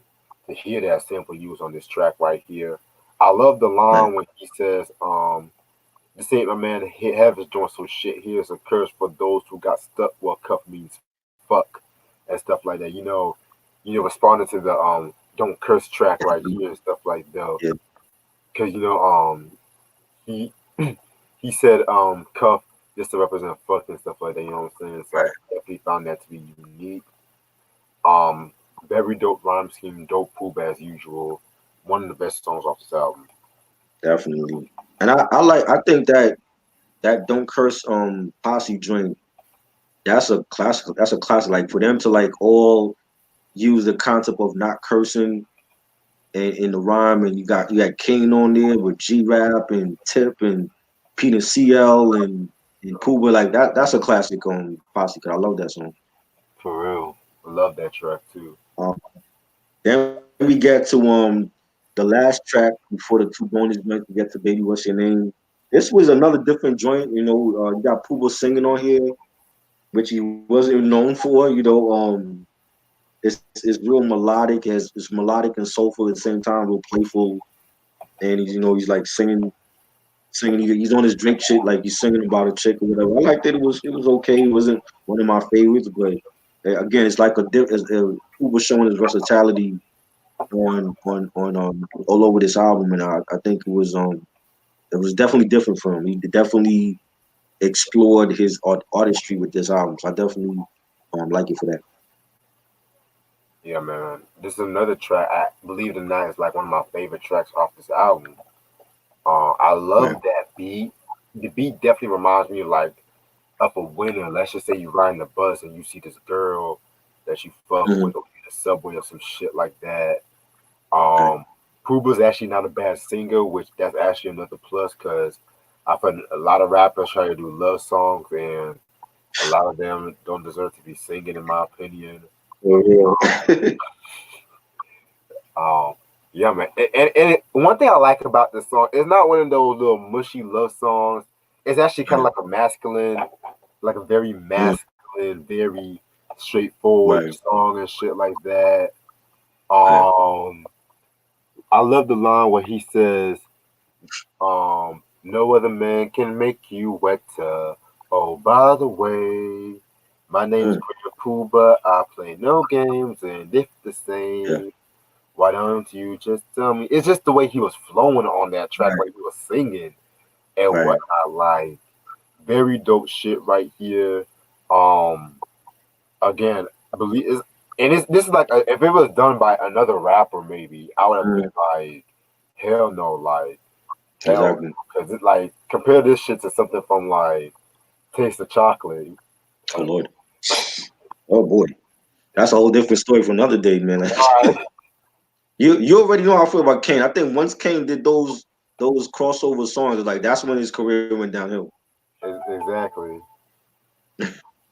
to hear that sample used on this track right here. I love the Right. line when he says, "This ain't my man. Heaven's doing some shit. Here's a curse for those who got stuck. Well, cuff means fuck and stuff like that. Responding to the don't curse track right here and stuff like that. Yeah, Because he he said cuff just to represent fuck and stuff like that. You know what I'm saying? So I right. definitely found that to be unique. Um, Very dope rhyme scheme, dope poop as usual. One of the best songs off this album. Definitely. And I think that Don't Curse Posse joint, that's a classic. That's a classic. Like for them to like all use the concept of not cursing in the rhyme, and you got Kane on there with G Rap and Tip and Peter CL and Puba, like that's a classic Posse. 'Cause I love that song. For real. I love that track too. Um, then we get to the last track before the two bonus joints. We get to Baby What's Your Name. This was another different joint. You got Puba singing on here, which he wasn't known for. It's real melodic, it's melodic and soulful at the same time, real playful, and he's like singing. He's on his drink shit, like he's singing about a chick or whatever. I liked it. It was okay. It wasn't one of my favorites, but again, it's like Puba was showing his versatility on all over this album, and I think it was definitely different for him. He definitely explored his artistry with this album, so I definitely like it for that. Yeah, man. This is another track. I believe it or not, is like one of my favorite tracks off this album. I Right. love that beat. The beat definitely reminds me of a winner. Let's just say you're riding the bus and you see this girl that you fuck Hmm. with, or in the subway or some shit like that. Right. Um, Puba's actually not a bad singer, which that's actually another plus because I've heard a lot of rappers try to do love songs, and a lot of them don't deserve to be singing, in my opinion. For real. Um, yeah, man. One thing I like about this song, it's not one of those little mushy love songs. It's actually kind of Right. like a masculine, like a very Mm, masculine, very straightforward right. song and shit like that. Right. Um, I love the line where he says, "No other man can make you wetter. Oh, by the way, my name's Mm, Queen Puba. I play no games, and if the yeah. same." Why don't you just tell me? It's just the way he was flowing on that track, Right. like he was singing and Right. whatnot. Like very dope shit right here. Um, Again, I believe is and this is like if it was done by another rapper, maybe I would have been Mm, like, hell no, like hell exactly. because it's like compare this shit to something from like Taste of Chocolate. Oh Lord. Oh boy. That's a whole different story for another day, man. Like, Right. you already know how I feel about Kane. I think once Kane did those crossover songs, like that's when his career went downhill. Exactly.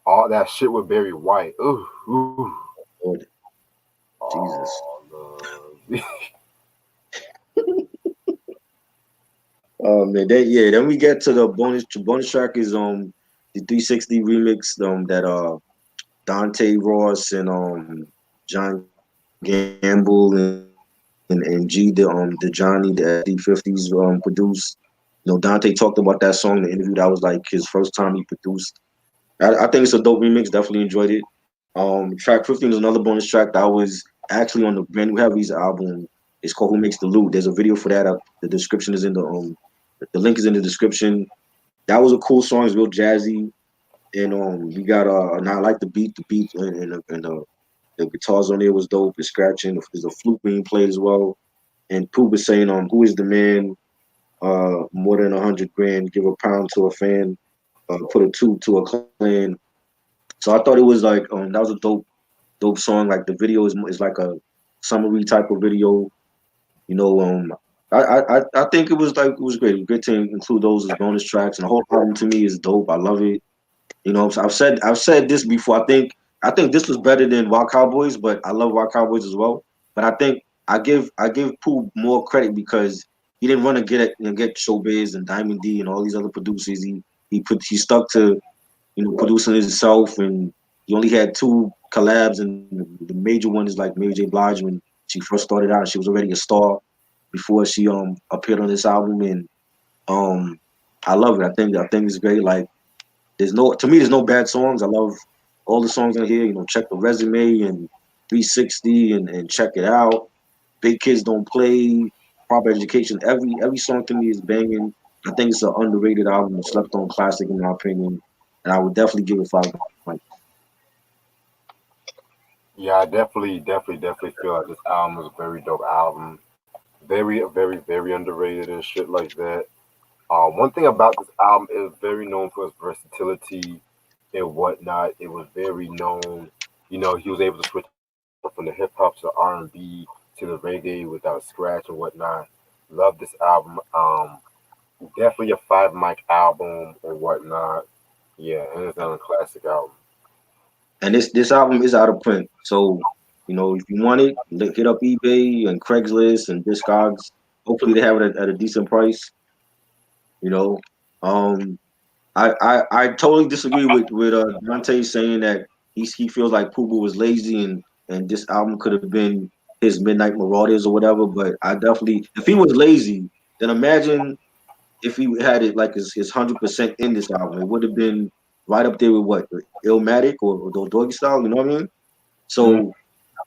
All that shit with Barry White. Ooh, ooh. Lord Jesus. Oh, no. Then we get to the bonus track is the 360 remix that Dante Ross and John Gamble and G the Johnny the SD50s produced. Dante talked about that song in the interview. That was like his first time he produced. I think it's a dope remix. Definitely enjoyed it. Track 15 is another bonus track that was actually on the Brand New Heavies album. It's called Who Makes the Loot. There's a video for that. The description is in the link is in the description. That was a cool song. It's real jazzy, and we got and I like the beat and the guitars on there was dope. It's scratching. There's a flute being played as well. And Pooh was saying, "Who is the man?" more than 100 grand. Give a pound to a fan. Put a two to a clan. So I thought it was like that was a dope song. Like the video is like a summary type of video. You know, I think it was great. It was great to include those as bonus tracks, and the whole album to me is dope. I love it. You know, so I've said this before. I think this was better than Wild Cowboys, but I love Wild Cowboys as well. But I give Pooh more credit because he didn't run to get Showbiz and Diamond D and all these other producers. He stuck to producing himself, and he only had two collabs, and the major one is like Mary J. Blige when she first started out. She was already a star before she appeared on this album, and um I love it. I think it's great. Like there's no bad songs. I love all the songs in here. You know, check the resume and 360 and check it out. Big Kids Don't Play, Proper Education. Every song to me is banging. I think it's an underrated album, a slept on classic in my opinion, and I would definitely give it 5 points. Yeah, I definitely feel like this album is a very dope album. Very underrated and shit like that. One thing about this album is very known for its versatility and whatnot. It was very known, he was able to switch from the hip hop to R&B to the reggae without scratch and whatnot. Love this album. Definitely a five mic album or whatnot. Yeah, and it's not a classic album. And this album is out of print, so if you want it, hit up eBay and Craigslist and Discogs. Hopefully, they have it at a decent price. You know, um, I totally disagree with Dante saying that he feels like Puba was lazy and this album could have been his Midnight Marauders or whatever. But I definitely, if he was lazy, then imagine if he had it like his 100% in this album, it would have been right up there with what Illmatic or Doggy Style. You know what I mean? Mhm. So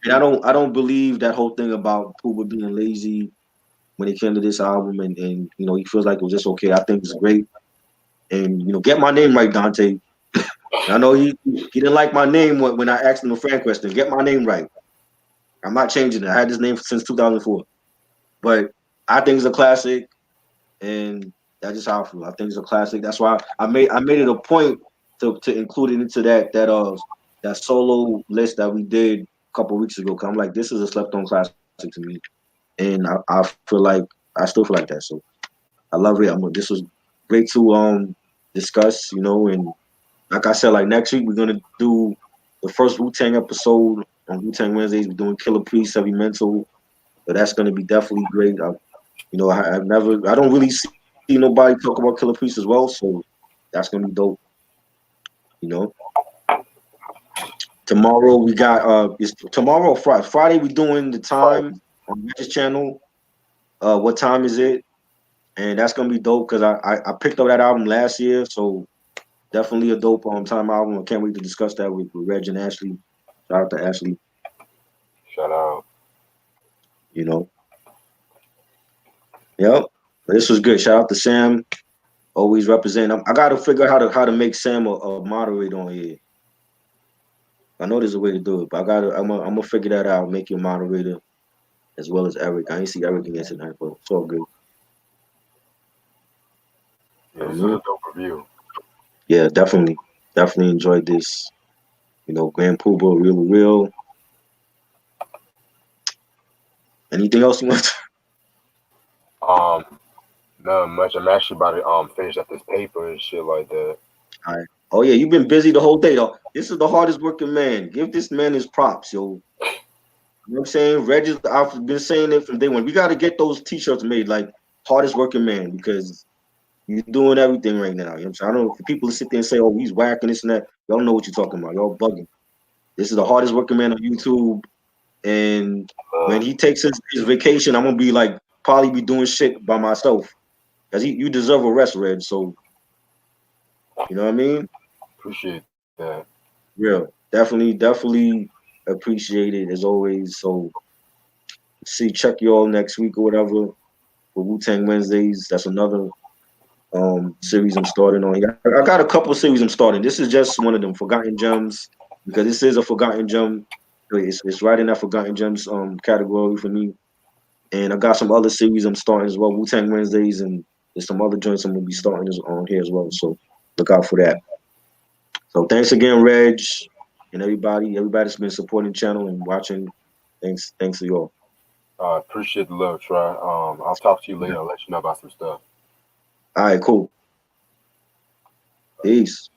I don't believe that whole thing about Puba being lazy when it came to this album, and he feels like it was just okay. I think it's great, and get my name right, Dante. I know he didn't like my name when I asked him a fan question. Get my name right. I'm not changing it. I had this name since 2004, but I think it's a classic, and that's just how I feel. I think it's a classic. That's why I made it a point to include it into that solo list that we did a couple weeks ago. Cause I'm like, this is a slept on classic to me, and I feel like I still feel like that. So I love it. This was great to discuss, and like I said, like next week we're gonna do the first Wu-Tang episode on Wu-Tang Wednesdays. We're doing Killer Priest, Heavy Mental, so that's gonna be definitely great. I don't really see nobody talk about Killer Priest as well, so that's gonna be dope. You know, tomorrow we got is tomorrow or Friday. Friday we doing the Right. time on this channel. What time is it? And that's gonna be dope because I picked up that album last year, so definitely a dope time album. I can't wait to discuss that with Reg and Ashley. Shout out to Ashley. Shout out. You know, yep. This was good. Shout out to Sam. Always representing. I got to figure out how to make Sam a moderator on here. I know there's a way to do it, but I'm gonna figure that out. Make you a moderator as well as Eric. I ain't see Eric again tonight, but it's all good. Yeah, this is Mhm. a dope review. Yeah, definitely enjoyed this. Grand Puba, real. Anything else you want? Um, Not much. I'm actually about to finish up this paper and shit like that. All right. Oh yeah, you've been busy the whole day though. This is the hardest working man. Give this man his props, yo. You know what I'm saying? Regis, I've been saying it from day one. We got to get those T-shirts made, like hardest working man, because you're doing everything right now. You know what I'm saying? I don't know if people sit there and say, "Oh, he's whacking this and that." Y'all know what you're talking about. Y'all bugging. This is the hardest working man on YouTube, and when Uh, he takes his vacation, I'm gonna be like probably be doing shit by myself, because you deserve a rest, Red. So you know what I mean? Appreciate that. Real, definitely appreciate it as always. So check you all next week or whatever for Wu Tang Wednesdays. That's another series I'm starting on here. I got a couple of series I'm starting. This is just one of them, Forgotten Gems, because this is a Forgotten Gem. It's right in that Forgotten Gems category for me. And I got some other series I'm starting as well, Wu Tang Wednesdays, and there's some other joints I'm gonna be starting on here as well. So look out for that. So thanks again, Reg, and everybody's been supporting the channel and watching. Thanks to you all. Appreciate the love, Try. I'll talk to you later. I'll let you know about some stuff. All right, cool. Peace.